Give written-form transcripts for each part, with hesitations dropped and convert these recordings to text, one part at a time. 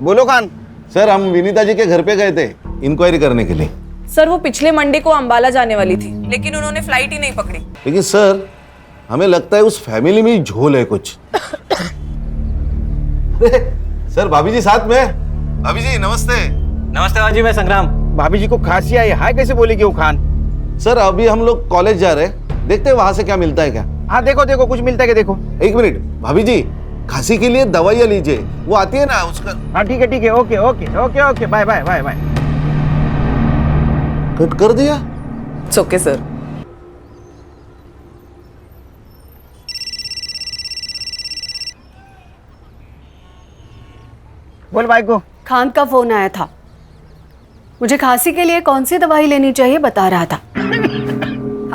बोलो खान। सर हम विनीता जी के घर पे गए थे इंक्वायरी करने के लिए। सर वो पिछले मंडे को अंबाला जाने वाली थी, लेकिन उन्होंने फ्लाइट ही नहीं पकड़ी। लेकिन सर हमें लगता है उस फैमिली में ही झोल है कुछ। सर भाभी जी साथ में। भाभी जी नमस्ते। नमस्ते भाजी, मैं संग्राम। भाभी जी को खांसी आई, हाय कैसे बोलेगी वो खान? सर अभी हम लोग कॉलेज जा रहे हैं, देखते हैं वहां से क्या मिलता है क्या। हाँ देखो देखो कुछ मिलता है क्या देखो। एक मिनट भाभी जी, खांसी के लिए दवाइयाँ लीजिए, वो आती है ना उसका। हाँ ठीक है okay okay okay okay bye bye bye bye. Cut कर दिया। It's okay sir. बोल भाई को। खान का फोन आया था, मुझे खांसी के लिए कौन सी दवाई लेनी चाहिए बता रहा था।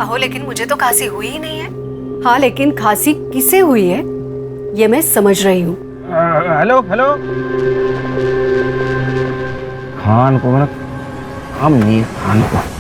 आहो लेकिन मुझे तो खांसी हुई ही नहीं है। हाँ लेकिन खांसी किसे हुई है ये मैं समझ रही हूँ। Hello hello. खान को मेरा काम नहीं है, खान को।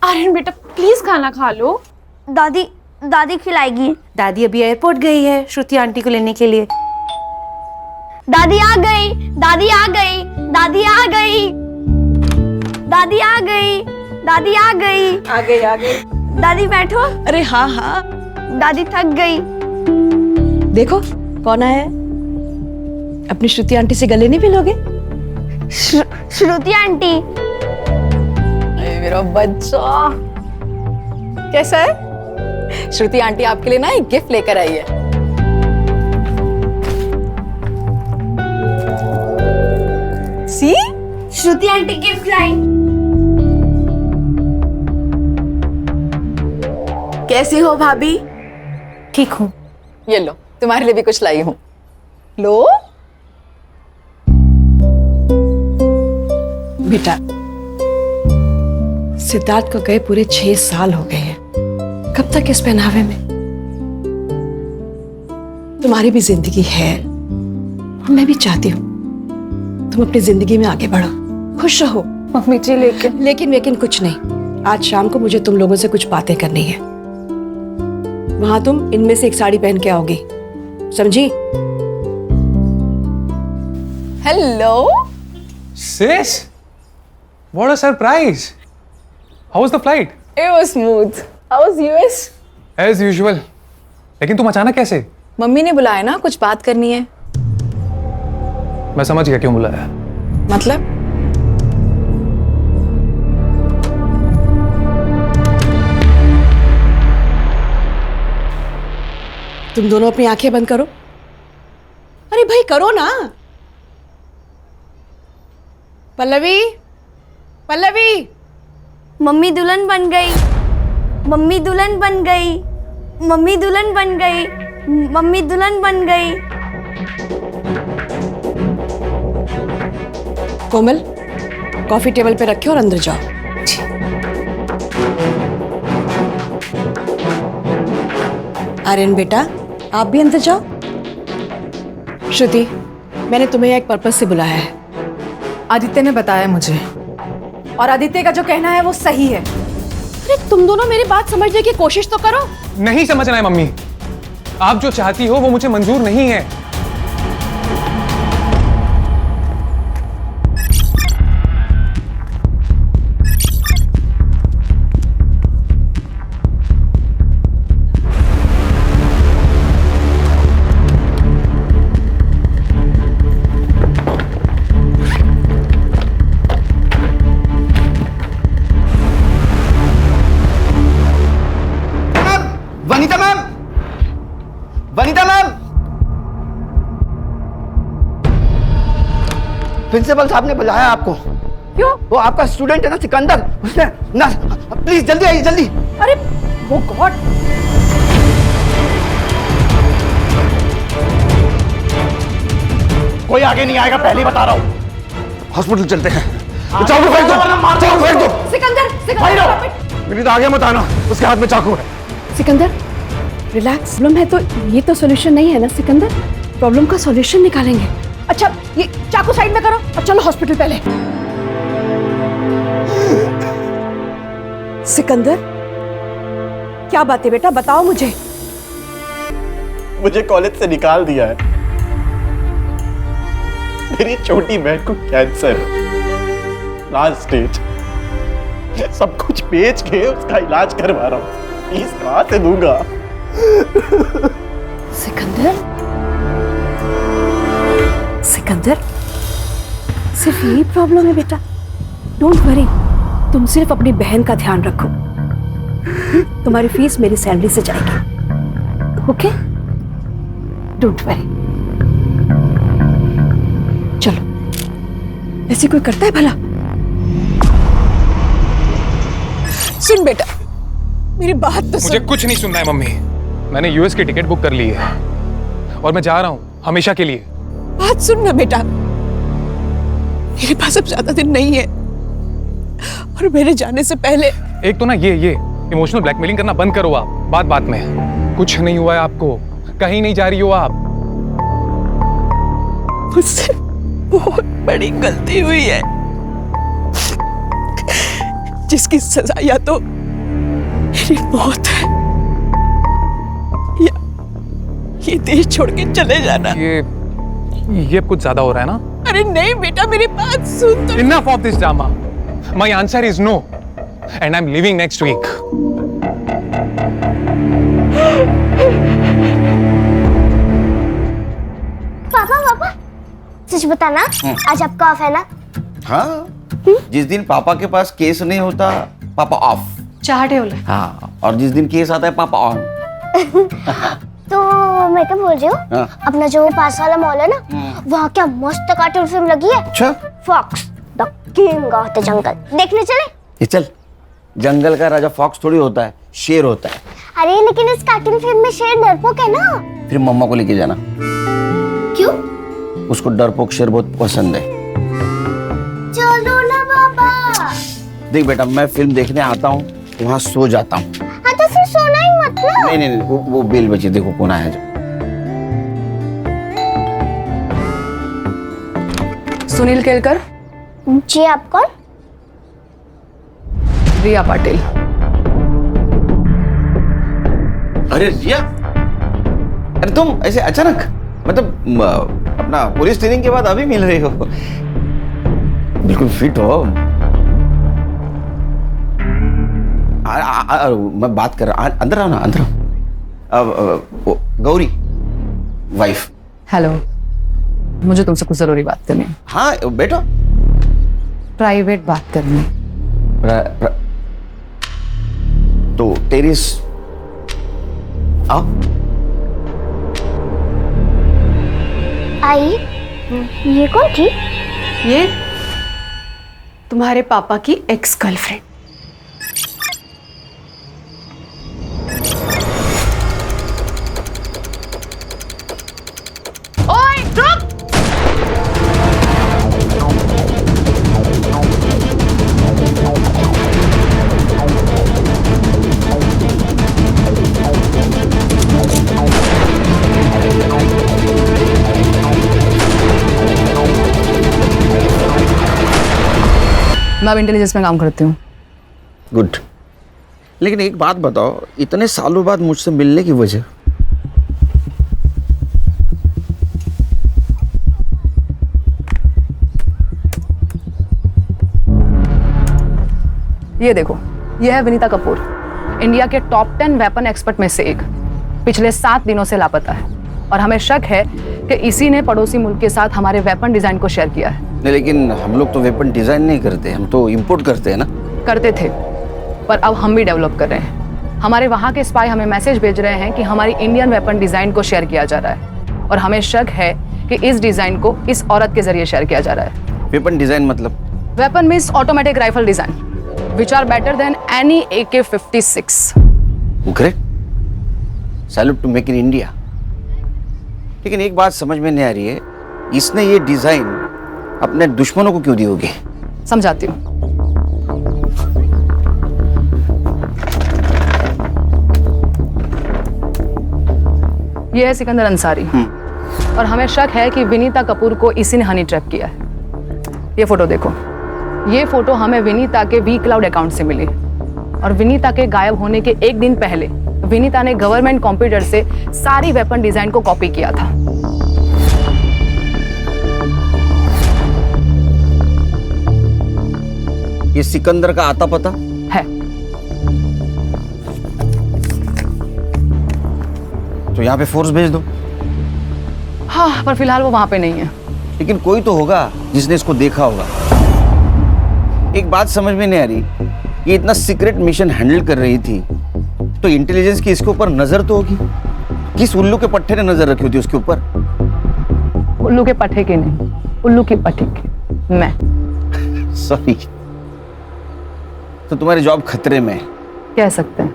आर्यन बेटा प्लीज खाना खा लो। दादी दादी खिलाएगी। दादी अभी एयरपोर्ट गई है श्रुति आंटी को लेने के लिए। दादी आ गई, दादी आ गई, दादी आ गई, दादी आ गई, दादी आ गई। आ गई। दादी बैठो। अरे हाँ हाँ। दादी थक गई। देखो कौन आया है। अपनी श्रुति आंटी से गले नहीं मिलोगे? श्रुति आंटी। मेरा बच्चा कैसा है? श्रुति आंटी आपके लिए ना एक गिफ्ट लेकर आई है। सी श्रुति आंटी गिफ्ट लाई। कैसी हो भाभी? ठीक हूँ। ये लो तुम्हारे लिए भी कुछ लाई हूँ। लो बेटा, सिद्धार्थ को गए पूरे 6 साल हो गए हैं। कब तक इस पहनावे में? तुम्हारी भी जिंदगी है और मैं भी चाहती हूँ तुम अपनी जिंदगी में आगे बढ़ो, खुश रहो। मम्मी जी लेकिन कुछ नहीं। आज शाम को मुझे तुम लोगों से कुछ बातें करनी है। वहां तुम इनमें से एक साड़ी पहन के आओगी, समझी? Hello Sis, what a surprise! How was the flight? It was smooth. How was US? As usual. लेकिन तुम अचानक कैसे? मम्मी ने बुलाया ना, कुछ बात करनी है। मैं समझ गया क्यों बुलाया। मतलब? तुम दोनों अपनी आंखें बंद करो। अरे भाई करो ना। पल्लवी, पल्लवी। मम्मी दुल्हन बन गई, मम्मी दुल्हन बन गई, मम्मी दुल्हन बन गई, मम्मी दुल्हन बन गई। कोमल, कॉफी टेबल पे रखे और अंदर जाओ। आर्यन बेटा, आप भी अंदर जाओ। श्रुति, मैंने तुम्हें एक पर्पस से बुलाया है। आदित्य ने बताया मुझे, और आदित्य का जो कहना है वो सही है। अरे तुम दोनों मेरी बात समझने की कोशिश तो करो। नहीं समझना है मम्मी, आप जो चाहती हो वो मुझे मंजूर नहीं है। Vanita ma'am, Vanita ma'am, principal साहब ने बुलाया आपको। क्यों? वो आपका स्टूडेंट है ना सिकंदर, उसने ना, प्लीज जल्दी आइए जल्दी। अरे वो गॉड, कोई आगे नहीं आएगा, पहले ही बता रहा हूँ। हॉस्पिटल चलते हैं। चाकू फेंक दो, चाकू फेंक दो। सिकंदर, मेरी तो आगे मत आना, उसके हाथ में चाकू है। सिकंदर, रिलैक्स। प्रॉब्लम है तो ये तो सॉल्यूशन नहीं है ना सिकंदर। प्रॉब्लम का सॉल्यूशन निकालेंगे। अच्छा, ये चाकू साइड में करो और चलो हॉस्पिटल पहले। सिकंदर, क्या बात है बेटा, बताओ मुझे। मुझे कॉलेज से निकाल दिया है। मेरी छोटी बहन को कैंसर, लास्ट स्टेज। सब कुछ बेच के उसका इलाज करवा रहा हूँ। फीस कहाँ से दूंगा? सिकंदर, सिकंदर, सिर्फ यही प्रॉब्लम है बेटा। डोंट वरी, तुम सिर्फ अपनी बहन का ध्यान रखो। तुम्हारी फीस मेरी सैलरी से जाएगी, ओके? Don't worry. चलो, ऐसे कोई करता है भला? सुन बेटा, मेरी बात तो मुझे कुछ नहीं सुनना है मम्मी। मैंने यूएस की टिकट बुक कर ली है और मैं जा रहा हूँ हमेशा के लिए। बात सुन ना बेटा, मेरे पास अब ज्यादा दिन नहीं है और मेरे जाने से पहले। एक तो ना ये इमोशनल ब्लैकमेलिंग करना बंद करो आप। बात बात में कुछ नहीं हुआ है आपको, कहीं नहीं जा रही हो आप। मुझसे बहुत बड़ी गलती हुई है जिसकी सजा या तो मेरी मौत है या ये देश छोड़ के चले जाना। ये कुछ ज्यादा हो रहा है ना? अरे नहीं बेटा, मेरी बात सुन तो। Enough of this drama. My answer is no, and I'm leaving next week. पापा, सच बताना, आज आपका ऑफ है ना? हाँ, जिस दिन पापा के पास केस नहीं होता पापा ऑफ। चाहते हो? हाँ, और जिस दिन केस आता है पापा ऑन। तो मैं क्या बोल रही हूँ, हाँ। अपना जो पास वाला मॉल है ना, वहाँ क्या मस्त कार्टून फिल्म लगी है। अच्छा, Fox the King of the Jungle, देखने चले? ये चल। जंगल का राजा फॉक्स थोड़ी होता है, शेर होता है। अरे लेकिन इस कार्टून फिल्म में शेर डरपोक है ना। फिर मम्मा को लेके जाना, क्यों? उसको डरपोक शेर बहुत पसंद है। चलो ना पापा। देख बेटा, मैं फिल्म देखने आता हूँ, वहाँ सो जाता हूँ। हाँ तो फिर सोना ही मत ना। नहीं, वो बेल बची, देखो कौन आया जो। सुनील केलकर। जी, आप कौन? रिया पाटिल। अरे रिया, अरे तुम ऐसे अचानक, मतलब अपना पुलिस ट्रेनिंग के बाद अभी मिल रही हो? बिल्कुल फिट हो। मैं बात कर रहा, अंदर आओ ना, अंदर आओ। गौरी वाइफ। हेलो, मुझे तुमसे कुछ जरूरी बात करनी है। हाँ बेटा, प्राइवेट बात करनी। तो टेरिस आओ। आई, ये कौन थी? ये तुम्हारे पापा की एक्स गर्लफ्रेंड। मैं अब इंटेलिजेंस में काम करती हूँ। गुड। लेकिन एक बात बताओ, इतने सालों बाद मुझसे मिलने की वजह? ये देखो, ये है विनीता कपूर, इंडिया के टॉप 10 वेपन एक्सपर्ट में से एक। पिछले 7 दिनों से लापता है और हमें शक है कि इसी ने पड़ोसी मुल्क के साथ हमारे वेपन डिजाइन को शेयर किया है। नहीं, लेकिन हम लोग तो वेपन डिजाइन नहीं करते, हम तो इंपोर्ट करते हैं ना। करते थे, पर अब हम भी डेवलप कर रहे हैं। हमारे वहाँ के स्पाई हमें मैसेज भेज रहे हैं कि हमारी इंडियन वेपन डिजाइन को शेयर किया जा रहा है और हमें शक है कि इस डिजाइन को इस औरत के जरिए शेयर किया जा रहा है। वेपन डिजाइन मतलब? Weapon means automatic rifle design which are better than any AK-56. Great. Salute to make in India. लेकिन एक बात समझ में नहीं आ रही है, इसने ये डिजाइन अपने दुश्मनों को क्यों दी होगी? समझाती हूँ। ये है सिकंदर अंसारी और हमें शक है कि विनीता कपूर को इसी ने हनी ट्रैप किया है। ये फोटो देखो, ये फोटो हमें विनीता के वी क्लाउड अकाउंट से मिली और विनीता के गायब होने के एक दिन पहले विनीता ने गवर्नमेंट कंप्यूटर से सारी वेपन डिजाइन को कॉपी किया था। ये सिकंदर का आता पता है। तो यहाँ पे फोर्स भेज दो। हाँ, पर फिलहाल वो वहां पे नहीं है। लेकिन कोई तो होगा जिसने इसको देखा होगा। एक बात समझ में नहीं आ रही, ये इतना सीक्रेट मिशन हैंडल कर रही थी तो इंटेलिजेंस की इसके ऊपर नजर तो होगी। किस उल्लू के पट्टे ने नजर रखी होती उसके ऊपर? उल्लू के पट्टे के नहीं, उल्लू की पट्टे के। मैं सॉरी। तो तुम्हारी जॉब खतरे में है? कह सकते हैं।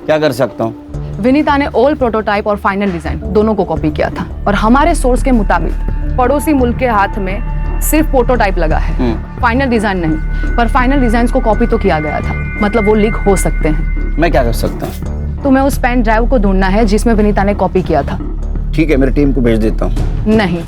क्या कर सकता हूँ? विनीता ने ओल्ड प्रोटोटाइप और फाइनल डिजाइन दोनों को कॉपी किया था और हमारे सोर्स के मुताबिक पड़ोसी मुल्क के हाथ में सिर्फ प्रोटोटाइप लगा है, फाइनल डिजाइन नहीं। पर फाइनल डिजाइन को कॉपी तो किया गया था, मतलब वो लीक हो सकते हैं। मैं क्या कर सकता हूँ? तुम्हें उस पेन ड्राइव को ढूंढना है जिसमें विनीता ने कॉपी किया था। ठीक है, मेरी टीम को भेज देता हूँ। नहीं,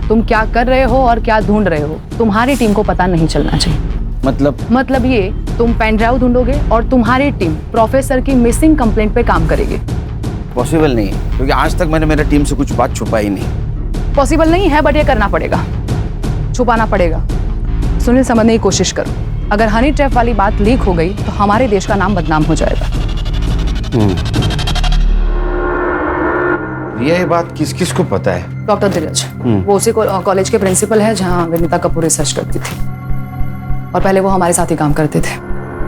तुम क्या कर रहे हो और क्या ढूंढ रहे हो तुम्हारी टीम को पता नहीं चलना चाहिए। मतलब ये, तुम पेन ड्राइव ढूंढोगे और तुम्हारी टीम प्रोफेसर की मिसिंग कंप्लेंट पे काम करेगी। पॉसिबल नहीं है, क्योंकि आज तक मैंने मेरी टीम से कुछ बात छुपाई नहीं। पॉसिबल नहीं है, बट ये करना पड़ेगा, छुपाना पड़ेगा। सुनील, समझने की कोशिश करो। अगर हनी ट्रैप वाली बात लीक हो गई तो हमारे देश का नाम बदनाम हो जाएगा। ये बात किस किस को पता है? डॉक्टर धीरज, वो उसी कॉलेज के प्रिंसिपल है जहाँ विनीता कपूर रिसर्च करती थी और पहले वो हमारे साथ ही काम करते थे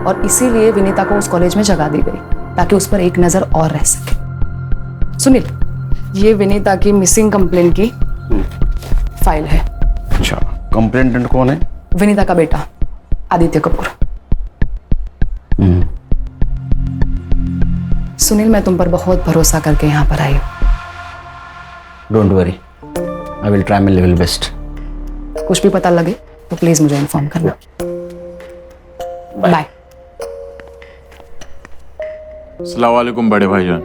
और इसीलिए विनीता को उस कॉलेज में जगह दी गई ताकि उस पर एक नजर और रह सके। सुनील, ये विनीता की मिसिंग कंप्लेंट की फाइल है। अच्छा, कंप्लेंटेंट कौन है? विनीता का बेटा आदित्य कपूर। सुनील, मैं तुम पर बहुत भरोसा करके यहाँ पर आई हूँ। Don't worry, I will try my level best. कुछ भी पता लगे तो प्लीज मुझे इन्फॉर्म करना। बाय। अस्सलाम वालेकुम बड़े भाईजान।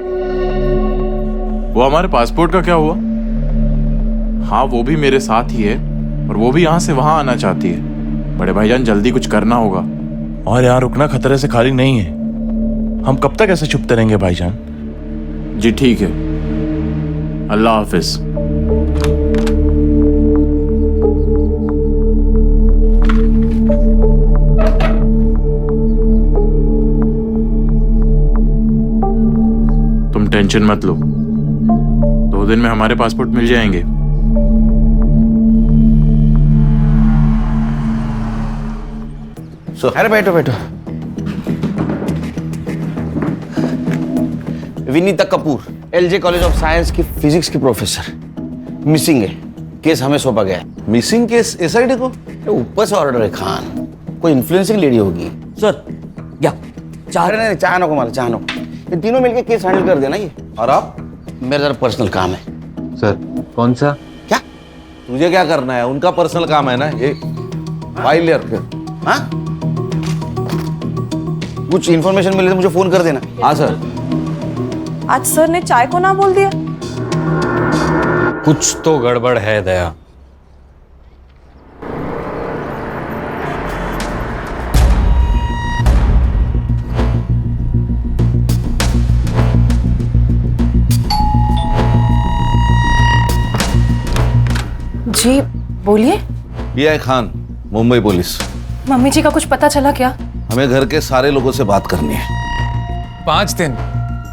वो हमारे पासपोर्ट का क्या हुआ? हाँ, वो भी मेरे साथ ही है और वो भी यहाँ से वहाँ आना चाहती है। बड़े भाईजान, जल्दी कुछ करना होगा। और यहाँ रुकना खतरे से खाली नहीं है। हम कब तक ऐसे छुपते रहेंगे भाईजान? जी ठीक है, अल्लाह हाफिज। तुम टेंशन मत लो, 2 दिन में हमारे पासपोर्ट मिल जाएंगे। अरे बैठो बैठो। Vinita Kapoor, LJ college of science की फिजिक्स की प्रोफेसर, मिसिंग है। केस हमें सौंपा गया है। मिसिंग केस एसआईडी को? ऊपर से ऑर्डर है खान, कोई इन्फ्लुएंसिंग लेडी होगी। सर क्या अरे नहीं, चाह नको माला, चाह नको। ये तीनों मिलके केस हैंडल कर देना। ये और आप? मेरा जरा पर्सनल काम है। सर कौन सा? क्या तुझे क्या करना है? उनका पर्सनल काम है ना ये। फाइल ले फिर। हाँ, कुछ इन्फॉर्मेशन मिले तो मुझे फोन कर देना। हाँ सर। आज सर ने चाय को ना बोल दिया। कुछ तो गड़बड़ है दया। जी बोलिए। ये है खान, मुंबई पुलिस। मम्मी जी का कुछ पता चला क्या? हमें घर के सारे लोगों से बात करनी है।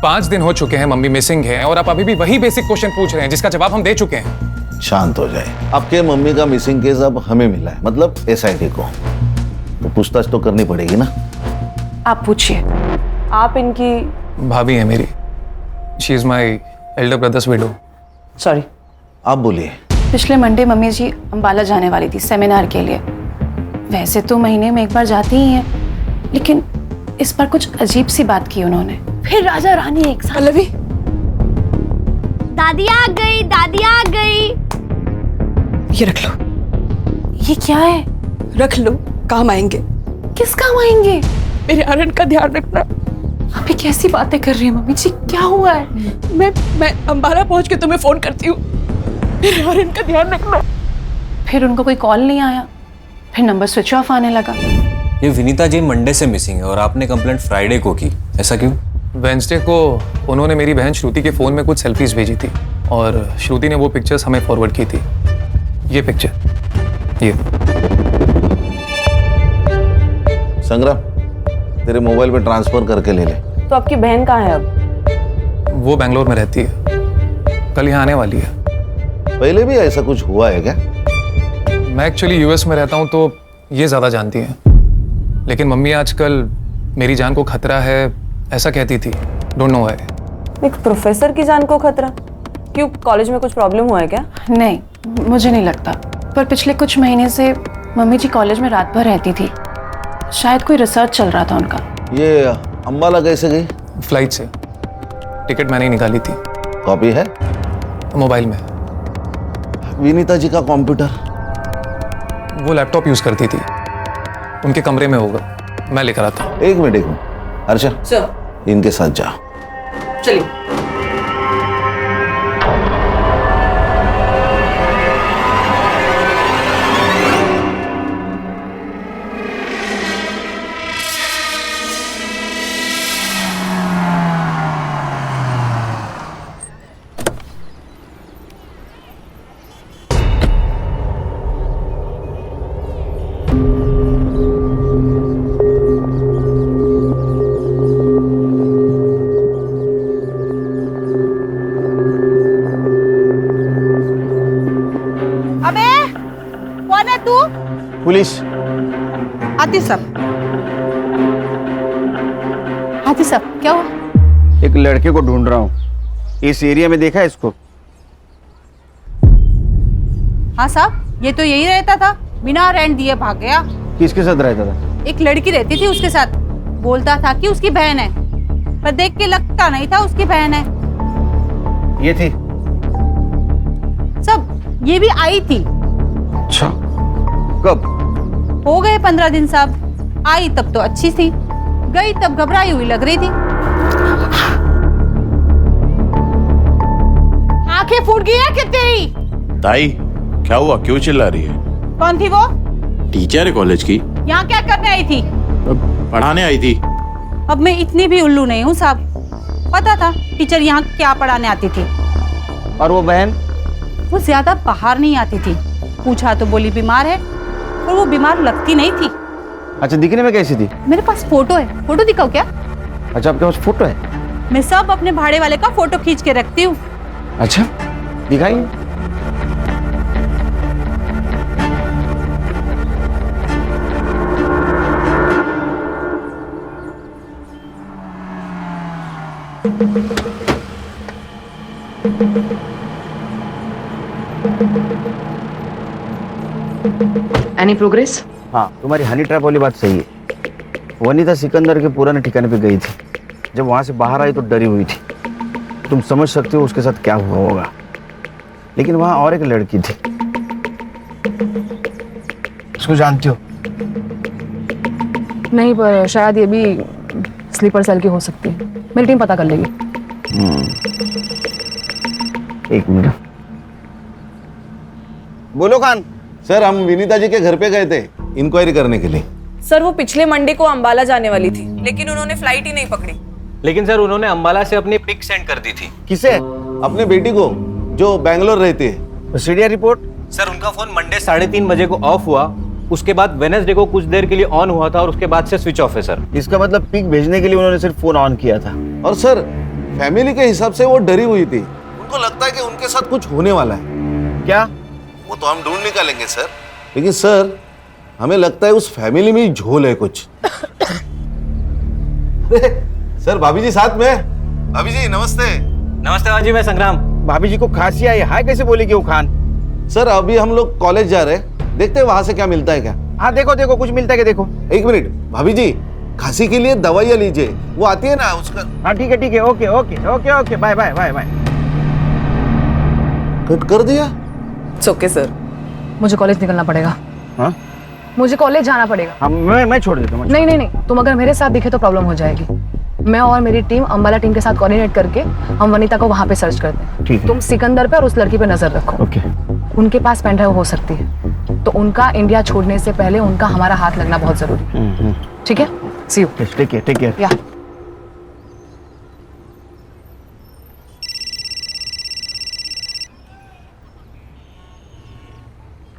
5 दिन हो चुके हैं मम्मी मिसिंग है और आप अभी भी वही बेसिक क्वेश्चन पूछ रहे हैं जिसका जवाब हम दे चुके हैं। शांत हो जाए। आपके मम्मी का मिसिंग केस अब हमें मिला है, मतलब SIT को, तो पूछताछ तो करनी पड़ेगी ना। आप पूछिए। आप इनकी भाभी है मेरी। She is my elder brothers window. Sorry. आप बोलिए। पिछले मंडे मम्मी जी अंबाला जाने वाली थी सेमिनार के लिए। वैसे तो महीने में एक बार जाती ही हैं, लेकिन इस पर कुछ अजीब सी बात की उन्होंने। फिर राजा रानी एक साथ। पल्लवी, दादी आ गई, दादी आ गई। ये रख लो। ये क्या है? रख लो, काम आएंगे। किस काम आएंगे? मेरे आर्यन का ध्यान रखना। आप ये कैसी बातें कर रही हैं मम्मी जी? क्या हुआ है? मैं अंबाला पहुंच के तुम्हें फोन करती हूँ। मेरे आर्यन का ध्यान रखना। फिर उनको कोई कॉल नहीं आया, फिर नंबर स्विच ऑफ आने लगा। ये विनीता जी मंडे से मिसिंग है और आपने कंप्लेंट फ्राइडे को की, ऐसा क्यों? वेंसडे को उन्होंने मेरी बहन श्रुति के फोन में कुछ सेल्फीज भेजी थी और श्रुति ने वो पिक्चर्स हमें फॉरवर्ड की थी। ये पिक्चर, ये। संग्राम, तेरे मोबाइल पे ट्रांसफर करके ले ले। तो आपकी बहन कहाँ है अब? वो बेंगलोर में रहती है, कल यहाँ आने वाली है। पहले भी ऐसा कुछ हुआ है क्या? मैं एक्चुअली US में रहता हूँ तो ये ज़्यादा जानती हैं, लेकिन मम्मी आजकल मेरी जान को खतरा है ऐसा कहती थी। Don't know why. एक प्रोफेसर की जान को खतरा? क्यों, कॉलेज में कुछ प्रॉब्लम हुआ है क्या? नहीं, मुझे नहीं लगता। पर पिछले कुछ महीने से मम्मी जी कॉलेज में रात भर रहती थी। शायद कोई रिसर्च चल रहा था उनका। ये अंबाला कैसे गई? फ्लाइट से। टिकट मैंने ही निकाली थी। कॉपी है मोबाइल में। विनीता जी का कंप्यूटर? वो लैपटॉप यूज करती थी, उनके कमरे में होगा, मैं लेकर आता हूँ। एक मिनट अर्षा, सर, इनके साथ जाओ। चलिए। पुलिस। आती सब क्या हुआ? एक लड़के को ढूंढ रहा हूँ, इस एरिया में देखा है इसको? हाँ साहब, ये तो यही रहता था, बिना रेंट दिए भाग गया। किसके साथ रहता था? एक लड़की रहती थी उसके साथ, बोलता था कि उसकी बहन है, पर देख के लगता नहीं था उसकी बहन है। ये थी? सब ये भी आई थी। अच्छा, कब? हो गए 15 दिन साहब। आई तब तो अच्छी थी, गई तब घबराई हुई लग रही थी। आंखें फूट गई है क्या तेरी? ताई, क्या हुआ? क्यों चिल्ला रही है? कौन थी वो? टीचर है कॉलेज की। यहाँ क्या करने आई थी? पढ़ाने आई थी। अब मैं इतनी भी उल्लू नहीं हूँ साहब, पता था टीचर यहाँ क्या पढ़ाने आती थी। और वो बहन? वो ज्यादा बाहर नहीं आती थी, पूछा तो बोली बीमार है, और वो बीमार लगती नहीं थी। अच्छा, दिखने में कैसी थी? मेरे पास फोटो है, फोटो दिखाओ क्या? अच्छा, आपके पास फोटो है? मैं सब अपने भाड़े वाले का फोटो खींच के रखती हूँ। अच्छा, दिखाइए। Any progress? हाँ, तुम्हारी हनी ट्रैप वाली बात सही है। वनीता सिकंदर के पुराने ठिकाने पे गई थी। जब वहां से बाहर आई तो डरी हुई थी। तुम समझ सकते हो उसके साथ क्या हुआ होगा। लेकिन वहां और एक लड़की थी, उसको जानती हो? नहीं, पर शायद ये भी स्लीपर सेल की हो सकती है। मेरी टीम पता कर लेगी। एक मिनट। बोलो खान। सर, हम विनीता जी के घर पे गए थे इंक्वायरी करने के लिए। सर, वो पिछले मंडे को अंबाला जाने वाली थी, लेकिन उन्होंने फ्लाइट ही नहीं पकड़ी। लेकिन सर उन्होंने अंबाला से अपनी पिक सेंड कर दी थी। किसे? अपने बेटी को, जो बैंगलोर रहती है। CDR report? सर उनका फोन मंडे 3:30 बजे को ऑफ हुआ, उसके बाद वेडनेसडे को कुछ देर के लिए ऑन हुआ था और उसके बाद से स्विच ऑफ है सर। इसका मतलब पिक भेजने के लिए उन्होंने सिर्फ फोन ऑन किया था। और सर फैमिली के हिसाब से वो डरी हुई थी, उनको लगता है कि उनके साथ कुछ होने वाला है। क्या? वो तो हम ढूंढ निकालेंगे सर, लेकिन सर हमें लगता है उस फैमिली में ही झोल है कुछ। सर भाभी जी साथ में। भाभी जी नमस्ते। नमस्ते भाजी, मैं संग्राम। भाभी जी को खांसी आई, हाय कैसे बोलेगी वो खान? सर अभी हम लोग कॉलेज जा रहे हैं, देखते हैं वहां से क्या मिलता है क्या। हाँ देखो देखो कुछ मिलता है क्या देखो। एक मिनट भाभी जी, खांसी के लिए दवाइयाँ लीजिए, वो आती है ना उसका। हाँ ठीक है okay okay okay okay bye bye bye bye. Cut कर दिया। ओके सर, मुझे कॉलेज निकलना पड़ेगा। हाँ मुझे कॉलेज जाना पड़ेगा। हाँ मैं छोड़ देता हूँ। नहीं, तुम अगर मेरे साथ दिखे तो प्रॉब्लम हो जाएगी। मैं और मेरी टीम अंबाला टीम के साथ कोऑर्डिनेट करके हम वनीता को वहां पे सर्च करते हैं। ठीक है। तुम सिकंदर पे और उस लड़की पे नजर रखो। ओके। उनके पास पेन ड्राइव हो सकती है, तो उनका इंडिया छोड़ने से पहले उनका हमारा हाथ लगना बहुत जरूरी है। ठीक है, सी यू। Take care. या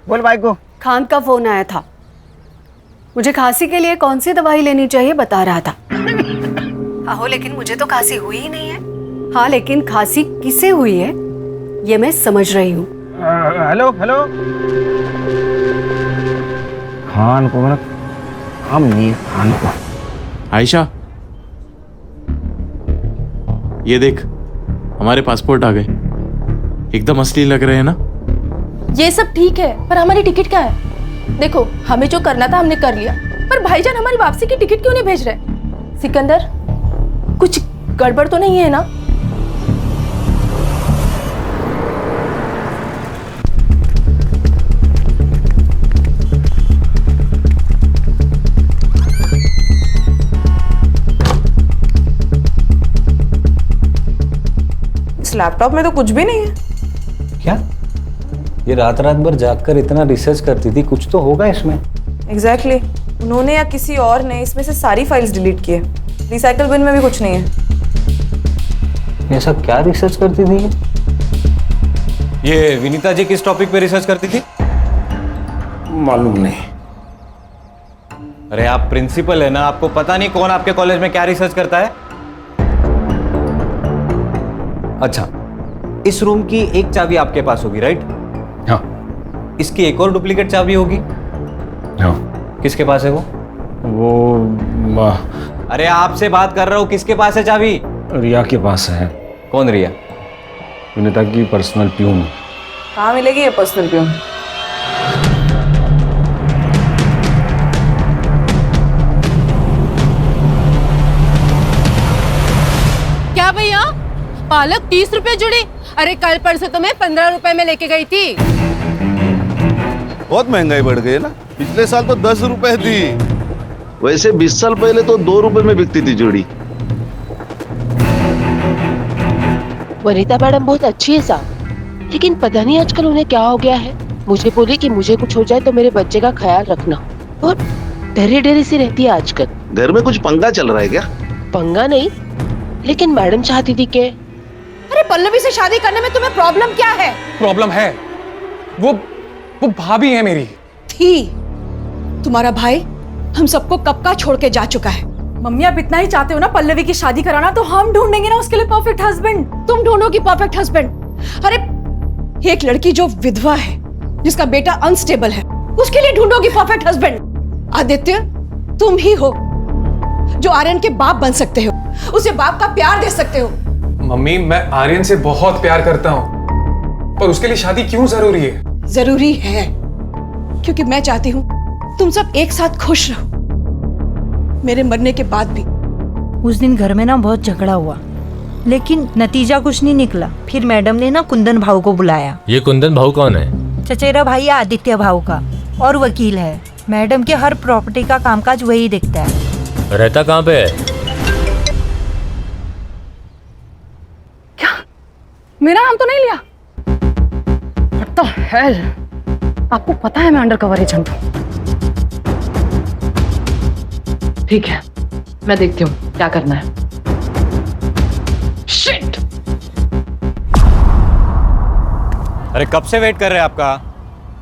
बोल भाई को। खान का फोन आया था, मुझे खांसी के लिए कौन सी दवाई लेनी चाहिए बता रहा था। आहो लेकिन मुझे तो खांसी हुई ही नहीं है। हाँ लेकिन खांसी किसे हुई है ये मैं समझ रही हूँ। हेलो खान को मतलब हम नहीं खान को। आयशा ये देख, हमारे पासपोर्ट आ गए, एकदम असली लग रहे हैं ना। ये सब ठीक है, पर हमारी टिकट क्या है? देखो हमें जो करना था हमने कर लिया, पर भाईजान हमारी वापसी की टिकट क्यों नहीं भेज रहे? सिकंदर कुछ गड़बड़ तो नहीं है ना? इस लैपटॉप में तो कुछ भी नहीं है। क्या ये रात भर जागकर इतना रिसर्च करती थी, कुछ तो होगा इसमें। एग्जैक्टली उन्होंने या किसी और ने इसमें से सारी फाइल्स डिलीट किए। रिसाइकल बिन में भी कुछ नहीं है। ऐसा क्या रिसर्च करती थी ये? विनीता जी किस टॉपिक पे रिसर्च करती थी? मालूम नहीं। अरे आप प्रिंसिपल है ना, आपको पता नहीं कौन आपके कॉलेज में क्या रिसर्च करता है? अच्छा, इस रूम की एक चाबी आपके पास होगी, राइट? हाँ। इसकी एक और डुप्लीकेट चाबी होगी। हाँ। किसके पास है वो? अरे आपसे बात कर रहा हूँ, किसके पास है चाबी? रिया के पास है। कौन रिया? विनीता की पर्सनल प्यून। कहाँ मिलेगी ये पर्सनल प्यून? क्या भैया, पालक 30 रुपए जुड़ी? अरे कल परसों तो मैं 15 रुपए में लेके गई थी। बहुत महंगाई बढ़ गई है ना, पिछले साल तो 10 रुपए थी। वैसे 20 साल पहले तो 2 रुपए में बिकती थी जोड़ी। वनीता मैडम बहुत अच्छी है साहब, लेकिन पता नहीं आजकल उन्हें क्या हो गया है। मुझे बोली कि मुझे कुछ हो जाए तो मेरे बच्चे का ख्याल रखना, और डरी डरी सी रहती है आजकल। घर में कुछ पंगा चल रहा है क्या? पंगा नहीं, लेकिन मैडम चाहती थी कि। अरे पल्लवी से शादी करने में तुम्हें प्रॉब्लम क्या है? प्रॉब्लम है, वो भाभी है मेरी। थी तुम्हारा भाई हम सबको कब का छोड़ के जा चुका है। मम्मी आप इतना ही चाहते हो ना पल्लवी की शादी कराना, तो हम ढूंढेंगे ना उसके लिए परफेक्ट हस्बैंड। तुम ढूंढोगी परफेक्ट हस्बैंड? अरे एक लड़की जो विधवा है, जिसका बेटा अनस्टेबल है, उसके लिए ढूंढोगी परफेक्ट हस्बैंड। आदित्य तुम ही हो जो आर्यन के बाप बन सकते हो, उसे बाप का प्यार दे सकते हो। मम्मी मैं आर्यन से बहुत प्यार करता हूँ, पर उसके लिए शादी क्यों जरूरी है? जरूरी है क्योंकि मैं चाहती हूँ तुम सब एक साथ खुश रहो, मेरे मरने के बाद भी। उस दिन घर में ना बहुत झगड़ा हुआ, लेकिन नतीजा कुछ नहीं निकला। फिर मैडम ने ना कुंदन भाऊ को बुलाया। ये कुंदन भाऊ कौन है? चचेरा भाई है आदित्य भाऊ का, और वकील है। मैडम के हर प्रॉपर्टी का कामकाज वही देखता है। रहता कहाँ पे है? क्या मेरा नाम तो नहीं लिया? What the hell? आपको पता है मैं अंडर कवर एजेंट हूँ। ठीक है मैं देखती हूँ क्या करना है। Shit! अरे कब से वेट कर रहे हैं आपका?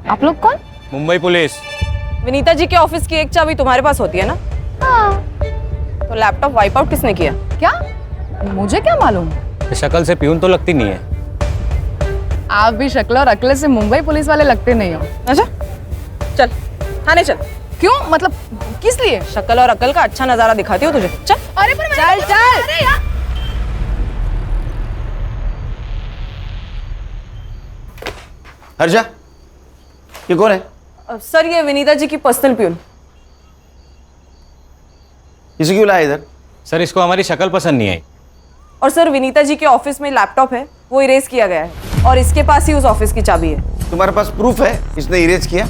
आप लोग कौन? मुंबई पुलिस। विनीता जी के ऑफिस की एक चाबी तुम्हारे पास होती है ना? हाँ। तो लैपटॉप वाइप आउट किसने किया? क्या? मुझे क्या मालूम? शक्ल से प्यून तो लगती नहीं है। आप भी शक्ल और अकल से मुंबई पुलिस वाले लगते नहीं हो। अच्छा चल थाने चल। क्यों? मतलब किस लिए? शक्ल और अकल का अच्छा नजारा दिखाती हो तुझे। चल। अरे पर चल चल। अरे यार। हर्षा, ये कौन है? सर ये विनीता जी की पर्सनल प्यून। इसे क्यों लाया इधर? सर इसको हमारी शक्ल पसंद नहीं आई। और सर विनीता जी के ऑफिस में लैपटॉप है, वो इरेज किया गया है और इसके पास ही उस ऑफिस की चाबी है। तुम्हारे पास प्रूफ है इसने इरेज किया?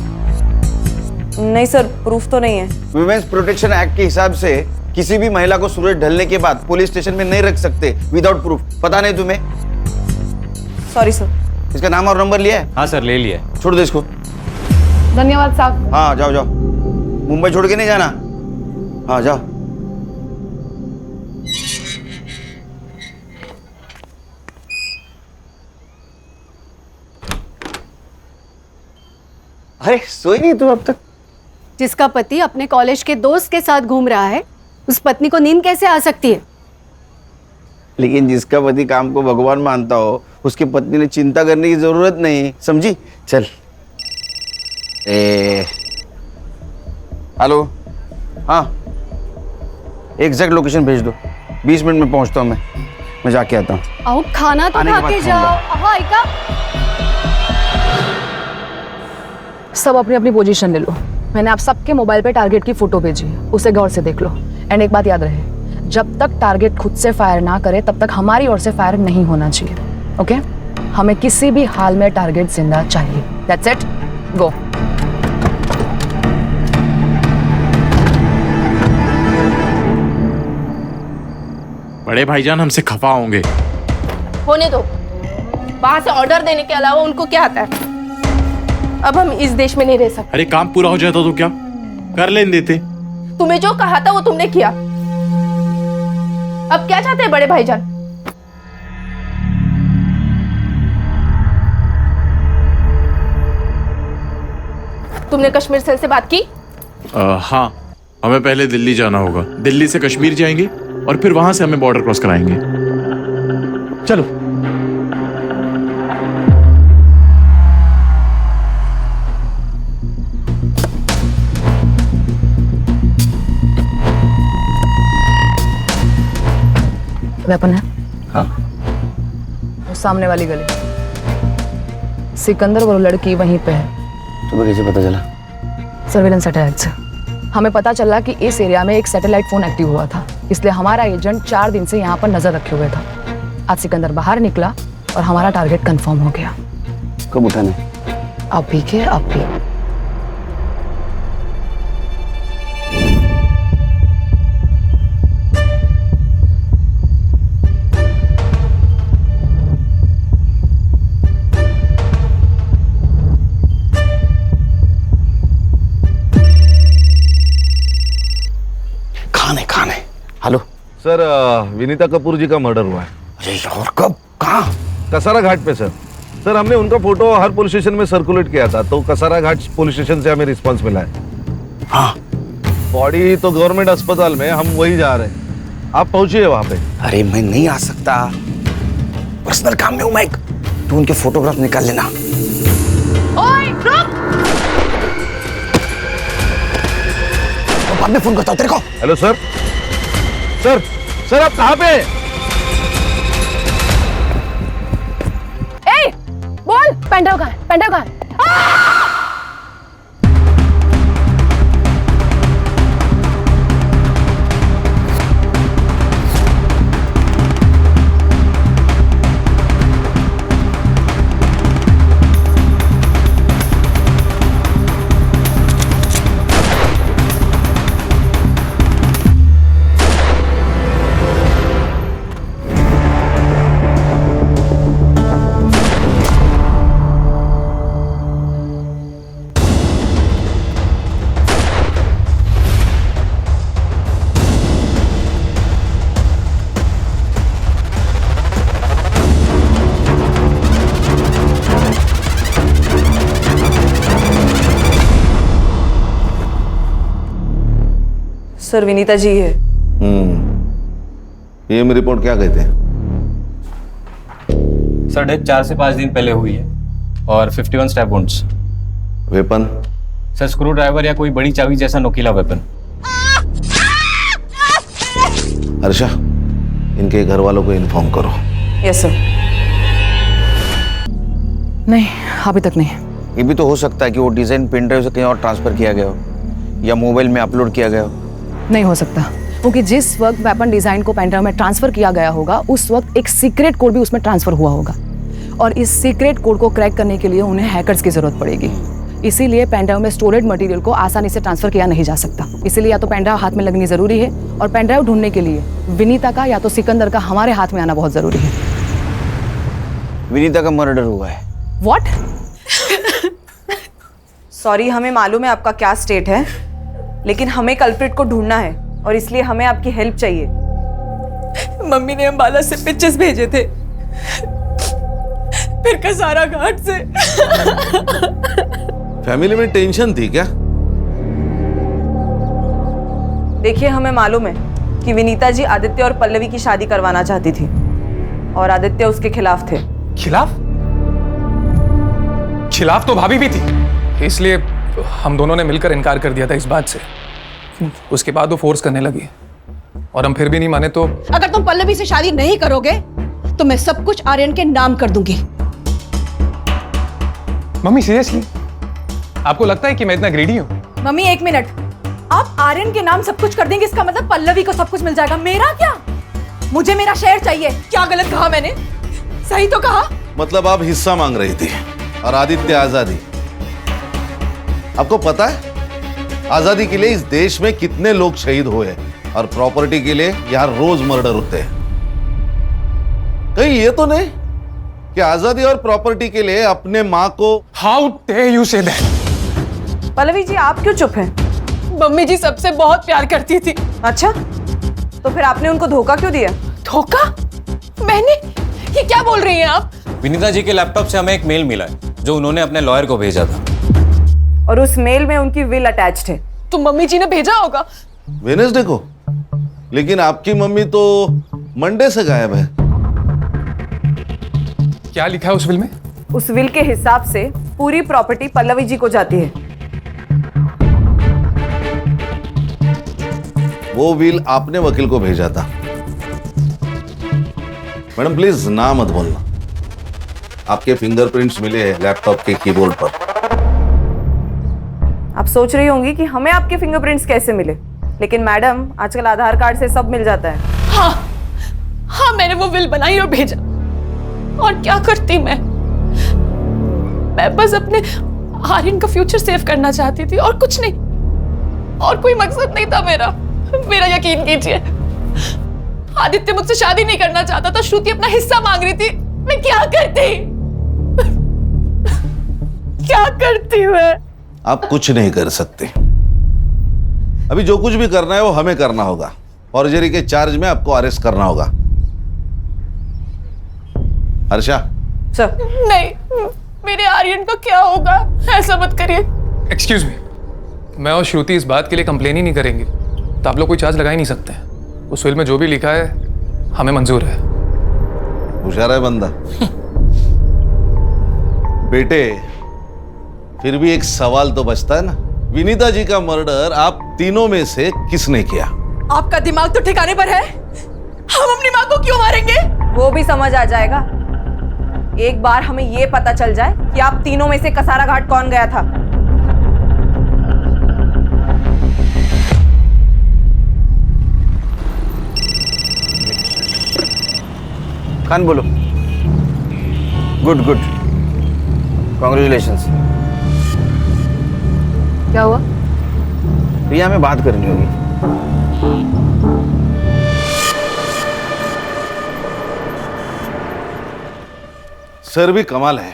नहीं सर, प्रूफ तो नहीं है। वुमेन्स प्रोटेक्शन एक्ट के हिसाब से किसी भी महिला को सूरज ढलने के बाद पुलिस स्टेशन में नहीं रख सकते विदाउट प्रूफ। पता नहीं तुम्हें? Sorry sir. इसका नाम और नंबर लिया है? हाँ सर ले लिया। छोड़ दो इसको। धन्यवाद साहब। हाँ जाओ जाओ, मुंबई छोड़ के नहीं जाना। हाँ जाओ। अरे सोई नहीं तू अब तक? जिसका पति अपने कॉलेज के दोस्त के साथ घूम रहा है, उस पत्नी को नींद कैसे आ सकती है? लेकिन जिसका पति काम को भगवान मानता हो, उसकी पत्नी ने चिंता करने की जरूरत नहीं, समझी? चल। हेलो, हाँ एग्जैक्ट लोकेशन भेज दो, 20 मिनट में पहुंचता हूँ मैं जाके आता हूँ। आओ खाना तो खा के जाओ। हाँ इका सब अपनी अपनी पोजीशन ले लो। मैंने आप सबके मोबाइल पे टारगेट की फोटो भेजी है, उसे गौर से देख लो। एंड एक बात याद रहे, जब तक टारगेट खुद से फायर ना करे तब तक हमारी ओर से फायर नहीं होना चाहिए। ओके? हमें किसी भी हाल में टारगेट जिंदा चाहिए। दैट्स इट, गो। बड़े भाईजान हमसे खफा होंगे। होने दो, वहां से ऑर्डर देने के अलावा उनको क्या आता है? अब हम इस देश में नहीं रह सकते। अरे काम पूरा हो जाता तो क्या कर लेने देते। तुम्हें जो कहा था वो तुमने किया। अब क्या चाहते हैं बड़े भाईजान? तुमने कश्मीर सेल से बात की? हाँ, हमें पहले दिल्ली जाना होगा। दिल्ली से कश्मीर जाएंगे और फिर वहां से हमें बॉर्डर क्रॉस कराएंगे। चलो। वेपन है? हाँ। वो सामने वाली गली, सिकंदर और वो लड़की वहीं पे है। तुम्हें कैसे पता चला? सर्विलेंस सैटेलाइट से हमें पता चला कि इस एरिया में एक सैटेलाइट फोन एक्टिव हुआ था, इसलिए हमारा एजेंट 4 दिन से यहाँ पर नजर रखे हुए था। आज सिकंदर बाहर निकला और हमारा टारगेट कंफर्म हो गया। कब उठाने? अभी के अभी। खाने। हेलो सर, विनीता कपूर जी का मर्डर हुआ है। अरे यार कब, कहाँ? कसारा घाट पे सर। सर हमने उनका फोटो हर पुलिस स्टेशन में सर्कुलेट किया था, तो कसारा घाट पुलिस स्टेशन से हमें रिस्पांस मिला है। हाँ। बॉडी तो गवर्नमेंट अस्पताल में, हम वही जा रहे हैं। आप पहुंचिए वहां पे। अरे मैं नहीं आ सकता, पर्सनल काम में हूँ मैं। तू उनके फोटोग्राफ निकाल लेना। ओए रुक! बाद में फोन करता हूँ तेरे को। Hello sir. सर आप कहाँ पे? ए, बोल पेंड्राइव कहाँ है? पेंड्राइव कहाँ है? सर विनीता जी है। पीएम रिपोर्ट क्या कहते हैं? सर डेथ 4 से 5 दिन पहले हुई है और 51 stab wounds. Weapon? Sir screw driver या कोई बड़ी चाबी जैसा नोकीला वेपन। हर्षा, इनके घर वालों को इन्फॉर्म करो। Yes sir. नहीं, अभी तक नहीं। ये भी तो हो सकता है कि वो डिजाइन पेन ड्राइव से कहीं और ट्रांसफर किया गया हो या मोबाइल में अपलोड किया गया हो। नहीं हो सकता, क्योंकि जिस वक्त वेपन डिजाइन को पेन ड्राइव में ट्रांसफर किया गया होगा उस वक्त एक सीक्रेट कोड भी उसमें ट्रांसफर हुआ होगा और इस सीक्रेट कोड को क्रैक करने के लिए उन्हें हैकर्स की जरूरत पड़ेगी। इसीलिए पेन ड्राइव में स्टोरेड मटेरियल को आसानी से ट्रांसफर किया नहीं जा सकता। इसीलिए या तो पेन ड्राइव हाथ में लगनी जरूरी है और पेन ड्राइव ढूंढने के लिए विनीता का या तो सिकंदर का हमारे हाथ में आना बहुत जरूरी है। विनीता का मर्डर हुआ है। व्हाट? सॉरी, हमें मालूम है आपका क्या स्टेट है, लेकिन हमें कल्प्रिट को ढूंढना है और इसलिए हमें आपकी हेल्प चाहिए। मम्मी ने अंबाला से पिक्चर्स भेजे थे, फिर कसारा घाट से। फैमिली में टेंशन थी क्या? देखिए, हमें मालूम है कि विनीता जी आदित्य और पल्लवी की शादी करवाना चाहती थी और आदित्य उसके खिलाफ थे। खिलाफ? खिलाफ तो भाभी भी थी, इसलिए हम दोनों ने मिलकर इनकार कर दिया था इस बात से। उसके बाद वो फोर्स करने लगी और हम फिर भी नहीं माने तो। अगर तुम पल्लवी से शादी नहीं करोगे तो मैं सब कुछ आर्यन के नाम कर दूंगी। मम्मी सीरियसली आपको लगता है कि मैं इतना ग्रीडी हूँ? मम्मी एक मिनट, आप आर्यन के नाम सब कुछ कर देंगे, इसका मतलब पल्लवी को सब कुछ मिल जाएगा। मेरा क्या? मुझे मेरा शेयर चाहिए। क्या गलत कहा मैंने? सही तो कहा। मतलब आप हिस्सा मांग रही थी और आदित्य आजादी। आपको पता है आजादी के लिए इस देश में कितने लोग शहीद हुए और प्रॉपर्टी के लिए यहां रोज मर्डर होते हैं। कहीं ये तो नहीं कि आजादी और प्रॉपर्टी के लिए अपने मां को। How dare you say that? Pallavi ji, आप क्यों चुप हैं? मम्मी जी सबसे बहुत प्यार करती थी। अच्छा, तो फिर आपने उनको धोखा क्यों दिया? धोखा? मैंने? ये क्या बोल रही हैं आप? विनीता जी के लैपटॉप से हमें एक मेल मिला है जो उन्होंने अपने लॉयर को भेजा था और उस मेल में उनकी विल अटैच्ड है। तो मम्मी जी ने भेजा होगा। वेडनेसडे को? लेकिन आपकी मम्मी तो मंडे से गायब है। क्या लिखा है उस विल में? उस विल के हिसाब से पूरी प्रॉपर्टी पल्लवी जी को जाती है। वो विल आपने वकील को भेजा था। मैडम प्लीज ना मत बोलना। आपके फिंगरप्रिंट्स मिले हैं लैपटॉप के कीबोर्ड पर। आप सोच रही होंगी कि हमें आपके फिंगरप्रिंट्स कैसे मिले, लेकिन मैडम आजकल आधार कार्ड से सब मिल जाता है। हाँ, मैंने वो विल बनाई और भेजा। और क्या करती मैं बस अपने आर्यन का फ्यूचर सेव करना चाहती थी और कुछ नहीं, और कोई मकसद नहीं था मेरा। यकीन कीजिए, आदित्य मुझसे शादी नहीं करना चाहता था, श्रुति अपना हिस्सा मांग रही थी। मैं क्या करती? क्या करती मैं? आप कुछ नहीं कर सकते। अभी जो कुछ भी करना है वो हमें करना होगा। फॉर्जरी के चार्ज में आपको अरेस्ट करना होगा। हर्षा। सर। नहीं, मेरे आर्यन का क्या होगा? ऐसा मत करिए। एक्सक्यूज मी, मैं और श्रुति इस बात के लिए कंप्लेन ही नहीं करेंगे तो आप लोग कोई चार्ज लगा ही नहीं सकते। उस विल में जो भी लिखा है हमें मंजूर है। होशियार है बंदा। बेटे, फिर भी एक सवाल तो बचता है ना, विनीता जी का मर्डर आप तीनों में से किसने किया? आपका दिमाग तो ठिकाने पर है? हम अपनी मां को क्यों मारेंगे? वो भी समझ आ जाएगा एक बार हमें ये पता चल जाए कि आप तीनों में से कसारा घाट कौन गया था। खान बोलो। Good good, congratulations. क्या हुआ? रिया में बात करनी होगी। सर भी कमाल है,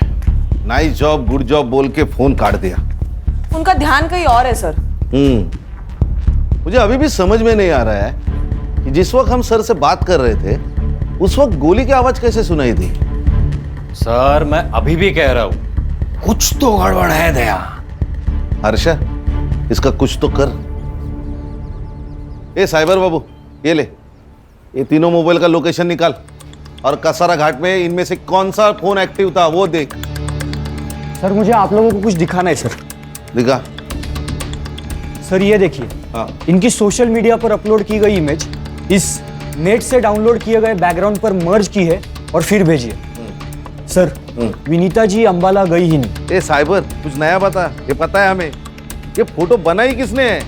नाइस जॉब गुड जॉब बोल के फोन काट दिया। उनका ध्यान कहीं और है सर। मुझे अभी भी समझ में नहीं आ रहा है कि जिस वक्त हम सर से बात कर रहे थे उस वक्त गोली की आवाज कैसे सुनाई दी? सर मैं अभी भी कह रहा हूं कुछ तो गड़बड़ है दया। हर्षा, इसका कुछ तो कर। ए साइबर बाबू, ये ले, ये तीनों मोबाइल का लोकेशन निकाल और कसारा घाट में इनमें से कौन सा फोन एक्टिव था वो देख। सर मुझे आप लोगों को कुछ दिखाना है सर। दिखा। सर ये देखिए, इनकी सोशल मीडिया पर अपलोड की गई इमेज इस नेट से डाउनलोड किए गए बैकग्राउंड पर मर्ज की है और फिर भेजी है। सर विनीता जी अंबाला गई ही नहीं। ए साइबर, कुछ नया बता, ये पता है हमें, ये फोटो बनाई किसने है?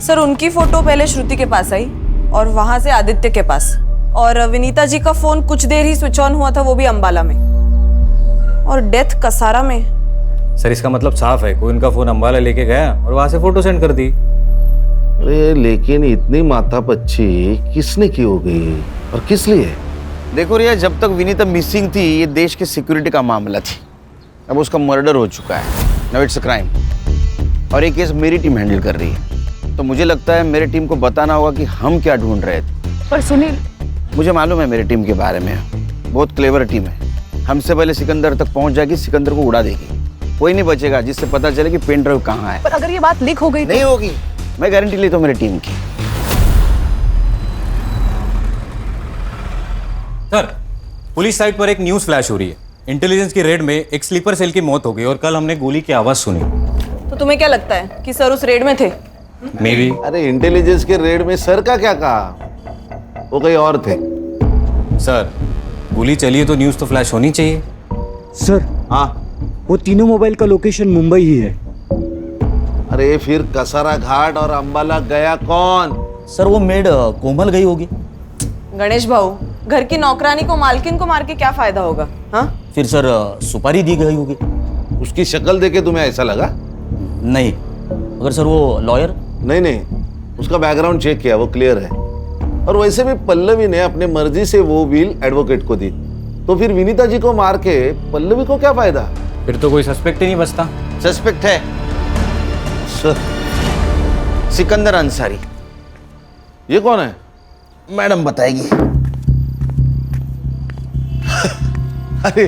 सर उनकी फोटो पहले श्रुति के पास आई और वहां से आदित्य के पास, और विनीता जी का फोन कुछ देर ही स्विच ऑन हुआ था, वो भी अंबाला में, और डेथ कसारा में। सर इसका मतलब साफ है, कोई उनका फोन अंबाला लेके गया और वहां से फोटो सेंड कर दी। अरे लेकिन इतनी माथापच्ची किसने की हो गई और किस लिए? देखो रिया, जब तक विनीता मिसिंग थी ये देश की सिक्योरिटी का मामला थी। अब उसका मर्डर हो चुका है, नाउ इट्स अ क्राइम, और ये केस मेरी टीम हैंडल कर रही है। तो मुझे लगता है मेरी टीम को बताना होगा कि हम क्या ढूंढ रहे थे। पर सुनील, मुझे मालूम है मेरी टीम के बारे में, बहुत क्लेवर टीम है। हमसे पहले सिकंदर तक पहुंच जाएगी, सिकंदर को उड़ा देगी, कोई नहीं बचेगा जिससे पता चले कि पेन ड्राइव कहाँ है। पर अगर ये बात लीक हो गई नहीं होगी, मैं गारंटी लेता हूँ मेरी टीम की। सर पुलिस साइट पर एक न्यूज फ्लैश हो रही है, इंटेलिजेंस की रेड में एक स्लीपर सेल की मौत हो गई और कल हमने गोली की आवाज सुनी। तो तुम्हें क्या लगता है कि सर उस रेड में थे? May be. अरे इंटेलिजेंस के रेड में सर का क्या कहा, वो कहीं और थे। सर गोली चली है तो न्यूज तो फ्लैश होनी चाहिए। सर हाँ, वो तीनों मोबाइल का लोकेशन मुंबई ही है। अरे फिर कसारा घाट और अंबाला गया कौन? सर वो मेड कोमल गई होगी। गणेश भाऊ, घर की नौकरानी को मालकिन को मार के क्या फायदा होगा? हाँ फिर सर सुपारी दी गई होगी। उसकी शक्ल देखे तुम्हें ऐसा लगा? नहीं, अगर सर वो लॉयर? नहीं, उसका बैकग्राउंड चेक किया, वो क्लियर है। और वैसे भी पल्लवी ने अपने मर्जी से वो व्हील एडवोकेट को दी, तो फिर विनीता जी को मार के पल्लवी को क्या फायदा? फिर तो कोई सस्पेक्ट ही नहीं बचता। सस्पेक्ट है सर, सिकंदर अंसारी। ये कौन है? मैडम बताएगी। अरे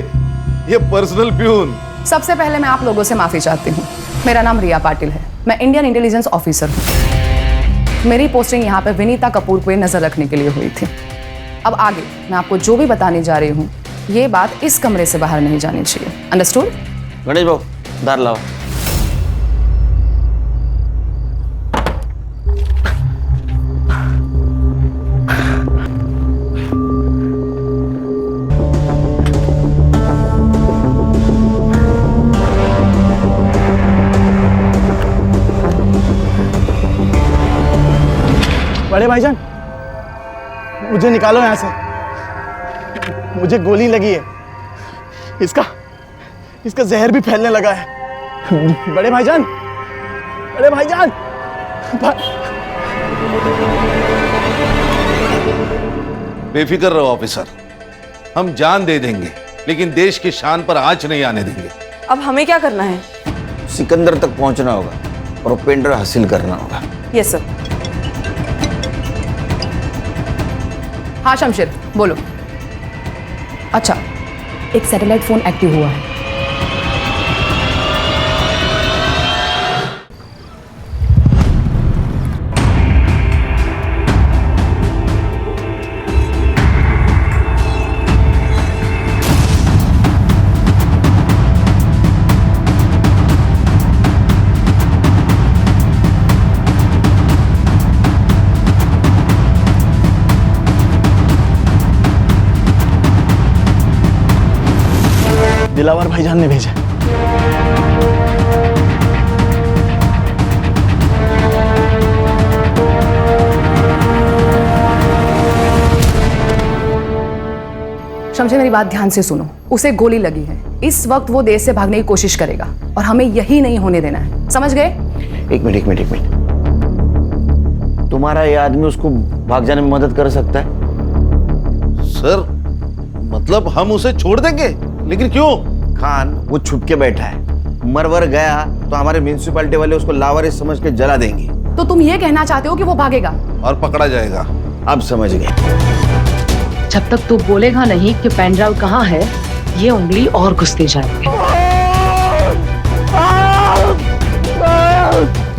ये पर्सनल प्यून। सबसे पहले मैं आप लोगों से माफी चाहती हूँ। मेरा नाम रिया पाटिल है, मैं इंडियन इंटेलिजेंस ऑफिसर हूँ। मेरी पोस्टिंग यहाँ पे विनीता कपूर पे नजर रखने के लिए हुई थी। अब आगे मैं आपको जो भी बताने जा रही हूँ, ये बात इस कमरे से बाहर नहीं जानी चाहिए। अंडरस्टूड? गणेश बाबू दार लाओ। बड़े भाईजान, मुझे निकालो यहाँ से, मुझे गोली लगी है, इसका जहर भी फैलने लगा है। बड़े भाईजान, बड़े भाईजान, बेफिक्र रहो ऑफिसर, हम जान दे देंगे लेकिन देश की शान पर आंच नहीं आने देंगे। अब हमें क्या करना है? सिकंदर तक पहुंचना होगा और पेन ड्राइव हासिल करना होगा। Yes sir. हाँ शमशेर बोलो। अच्छा, एक सैटेलाइट फोन एक्टिव हुआ है। दिलावर भाईजान ने भेजा। शमशेर मेरी बात ध्यान से सुनो, उसे गोली लगी है। इस वक्त वो देश से भागने की कोशिश करेगा और हमें यही नहीं होने देना है, समझ गए? एक मिनट, तुम्हारा ये आदमी उसको भाग जाने में मदद कर सकता है? सर मतलब हम उसे छोड़ देंगे? लेकिन क्यों? खान वो छुप के बैठा है, मरवर गया तो हमारे म्यूनिसिपैलिटी वाले उसको लावारिस समझ के जला देंगे। तो तुम ये कहना चाहते हो कि वो भागेगा और पकड़ा जाएगा? अब समझ गए। जब तक तू बोलेगा नहीं कि पेन ड्राइव कहाँ है, ये उंगली और घुसते जाएंगे।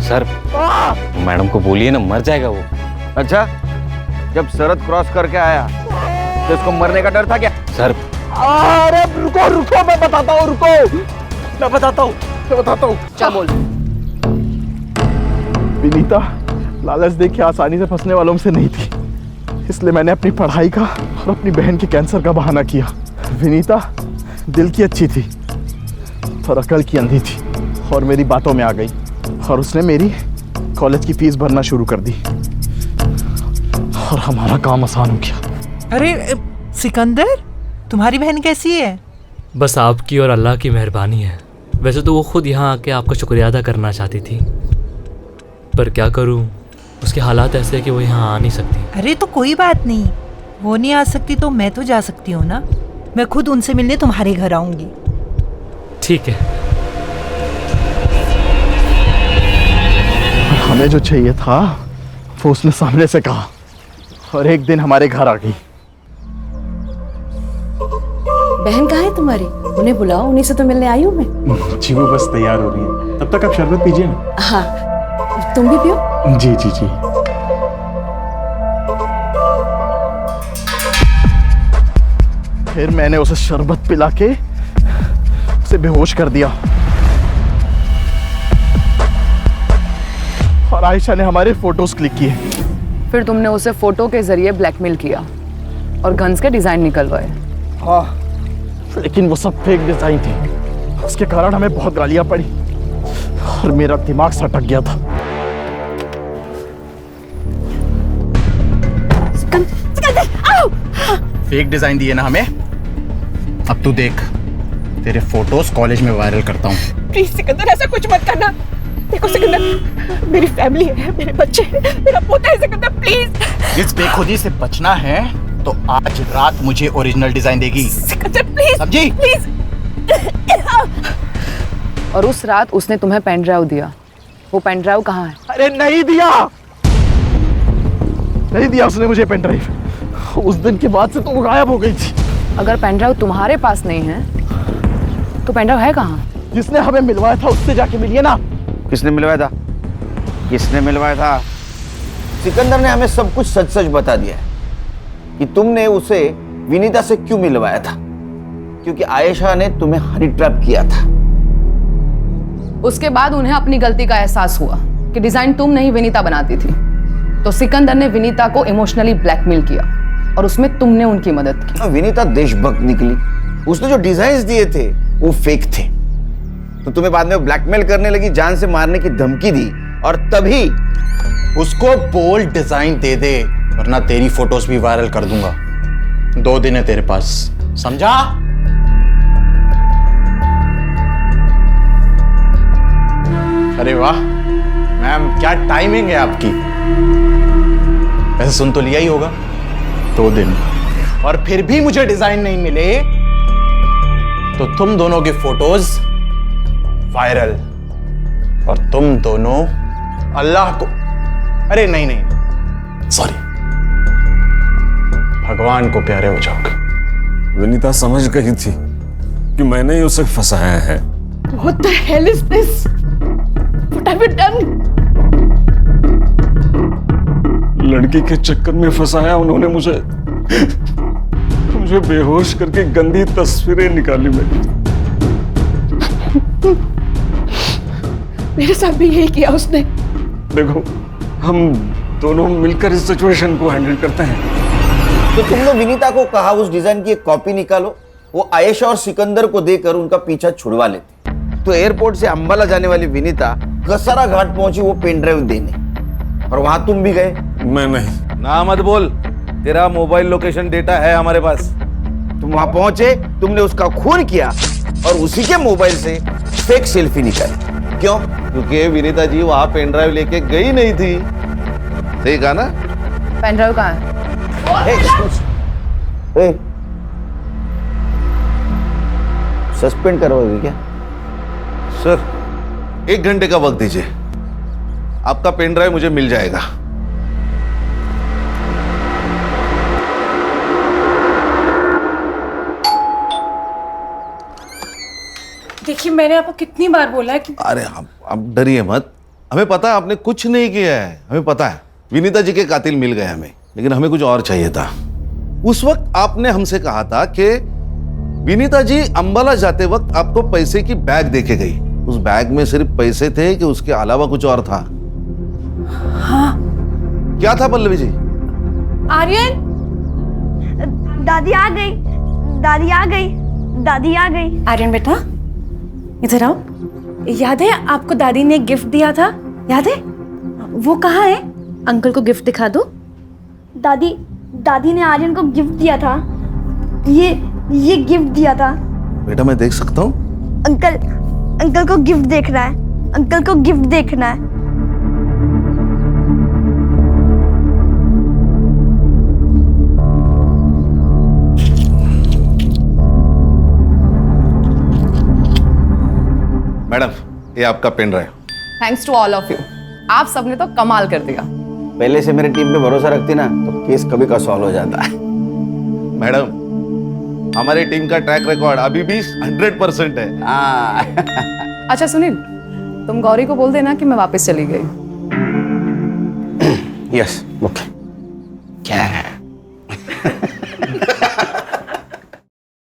सर मैडम को बोलिए ना, मर जाएगा वो। अच्छा, जब सरहद क्रॉस करके आया तो इसको मरने का डर था क्या? सर अरे रुको रुको, मैं बताता हूँ, रुको, मैं बताता हूँ। क्या बोल? विनीता लालच देख के आसानी से फंसने वालों में से नहीं थी, इसलिए मैंने अपनी पढ़ाई का और अपनी बहन के कैंसर का बहाना किया। विनीता दिल की अच्छी थी और अकल की अंधी थी, और मेरी बातों में आ गई और उसने मेरी कॉलेज की फीस भरना शुरू कर दी और हमारा काम आसान हो गया। अरे सिकंदर, तुम्हारी बहन कैसी है? बस आपकी और अल्लाह की मेहरबानी है। वैसे तो वो खुद यहाँ आके आपका शुक्रिया अदा करना चाहती थी, पर क्या करूँ, उसके हालात ऐसे हैं कि वो यहाँ आ नहीं सकती। अरे तो कोई बात नहीं, वो नहीं आ सकती तो मैं तो जा सकती हूँ ना। मैं खुद उनसे मिलने तुम्हारे घर आऊंगी। ठीक है। हमें जो चाहिए था वो उसने सामने से कहा और एक दिन हमारे घर आ गई। बहन कहाँ है तुम्हारी? उन्हें बुलाओ, उन्हीं से तो मिलने आई हूँ मैं। जी वो बस तैयार हो रही है, तब तक आप शरबत पीजिए ना। हाँ, तुम भी पियो। जी जी जी। फिर मैंने उसे शरबत पिला के उसे बेहोश कर दिया और आयशा ने हमारे फोटोज क्लिक किए। फिर तुमने उसे फोटो के जरिए ब्लैकमेल किया और गन्स के डिजाइन निकलवाए। हाँ, लेकिन वो सब फेक डिजाइन थी, उसके कारण हमें बहुत गालियां पड़ी और मेरा दिमाग सटक गया था। फेक डिजाइन दिए ना हमें, अब तू देख, तेरे फोटोज कॉलेज में वायरल करता हूँ। प्लीज सिकंदर, ऐसा कुछ मत करना। देखो सिकंदर, मेरी फैमिली है, मेरे बच्चे हैं, मेरा पोता है सिकंदर, प्लीज। इस बेखुदी से बचना है तो आज रात मुझे ओरिजिनल डिजाइन देगी। सिकंदर प्लीज, समझी? प्लीज। और उस रात उसने तुम्हें पेन ड्राइव दिया, वो पेन ड्राइव कहाँ है? अरे नहीं दिया, नहीं दिया उसने मुझे पेन ड्राइव। उस दिन के बाद से तो वो गायब हो गई थी। अगर पेन ड्राइव तुम्हारे पास नहीं है तो पेन ड्राइव है कहाँ? जिसने हमें मिलवाया था उससे जाके मिलिए ना। किसने मिलवाया था? किसने मिलवाया था? सिकंदर ने हमें सब कुछ सच सच बता दिया है कि तुमने उसे विनीता से क्यों मिलवाया था, क्योंकि आयशा ने तुम्हें हनी ट्रैप किया था। उसके बाद उन्हें अपनी गलती का एहसास हुआ कि डिजाइन तुम नहीं विनीता बनाती थी, तो सिकंदर ने विनीता को इमोशनली ब्लैकमेल किया और उसमें तुमने उनकी मदद की। विनीता देशभक्त निकली, उसने जो डिजाइन्स दिए थे वो फेक थे, तो तुम्हें बाद में ब्लैकमेल करने लगी, जान से मारने की धमकी दी, और तभी उसको बोल्ड डिजाइन दे दे वरना तेरी फोटोज भी वायरल कर दूंगा। 2 दिन है तेरे पास, समझा? अरे वाह मैम, क्या टाइमिंग है आपकी। वैसे सुन तो लिया ही होगा, 2 दिन, और फिर भी मुझे डिजाइन नहीं मिले तो तुम दोनों की फोटोज वायरल और तुम दोनों अल्लाह को, अरे नहीं नहीं सॉरी, भगवान को प्यारे हो जाओगे। विनीता समझ गई थी कि मैंने ही उसे फंसाया है। What the hell is this? What have you done? लड़की के चक्कर में फंसाया उन्होंने मुझे बेहोश करके गंदी तस्वीरें निकाली मेरी। मेरे साथ भी यही किया उसने। देखो, हम दोनों मिलकर इस सिचुएशन को हैंडल करते हैं। तो तुमने विनीता को कहा उस डिजाइन की एक कॉपी निकालो, वो आयशा और सिकंदर को देकर उनका पीछा छुड़वा लेते। तो एयरपोर्ट से अंबाला जाने वाली विनीता कसारा घाट पहुंची वो पेन ड्राइव देने, और वहां तुम भी गए। मैं नहीं। ना मत बोल, तेरा मोबाइल लोकेशन डेटा है हमारे पास। तुम वहां पहुंचे, तुमने उसका खून किया और उसी के मोबाइल से फेक सेल्फी निकाली। क्यों? क्योंकि विनीता जी वहां पेन ड्राइव लेके गई नहीं थी। सही कहा ना? पेन ड्राइव कहाँ है? सस्पेंड करवाओगे क्या? सर, 1 घंटे का वक्त दीजिए, आपका पेन ड्राइव मुझे मिल जाएगा। देखिए, मैंने आपको कितनी बार बोला है कि अरे आप डरिए मत, हमें पता है आपने कुछ नहीं किया है, हमें पता है। विनीता जी के कातिल मिल गए हमें, लेकिन हमें कुछ और चाहिए था। उस वक्त आपने हमसे कहा था कि विनीता जी अंबाला जाते वक्त आपको पैसे की बैग देके गई। उस बैग में सिर्फ पैसे थे कि उसके अलावा कुछ और था? हाँ। क्या था पल्लवी जी? आर्यन, दादी आ गई, दादी आ गई, दादी आ गई। आर्यन बेटा इधर आओ। याद है आपको दादी ने गिफ्ट दिया था? याद है? वो कहाँ है? अंकल को गिफ्ट दिखा दो। दादी ने आर्यन को गिफ्ट दिया था। ये गिफ्ट दिया था। बेटा मैं देख सकता हूँ? अंकल को गिफ्ट देखना है, अंकल को गिफ्ट देखना है। मैडम ये आपका pen drive. Thanks to all of you. आप सबने तो कमाल कर दिया। पहले से मेरी टीम पे भरोसा रखती ना तो केस कभी का सॉल्व हो जाता है। मैडम हमारी टीम का ट्रैक रिकॉर्ड अभी भी 100% है। अच्छा सुनील, तुम गौरी को बोल देना कि मैं वापस चली गई। Yes okay. क्या है?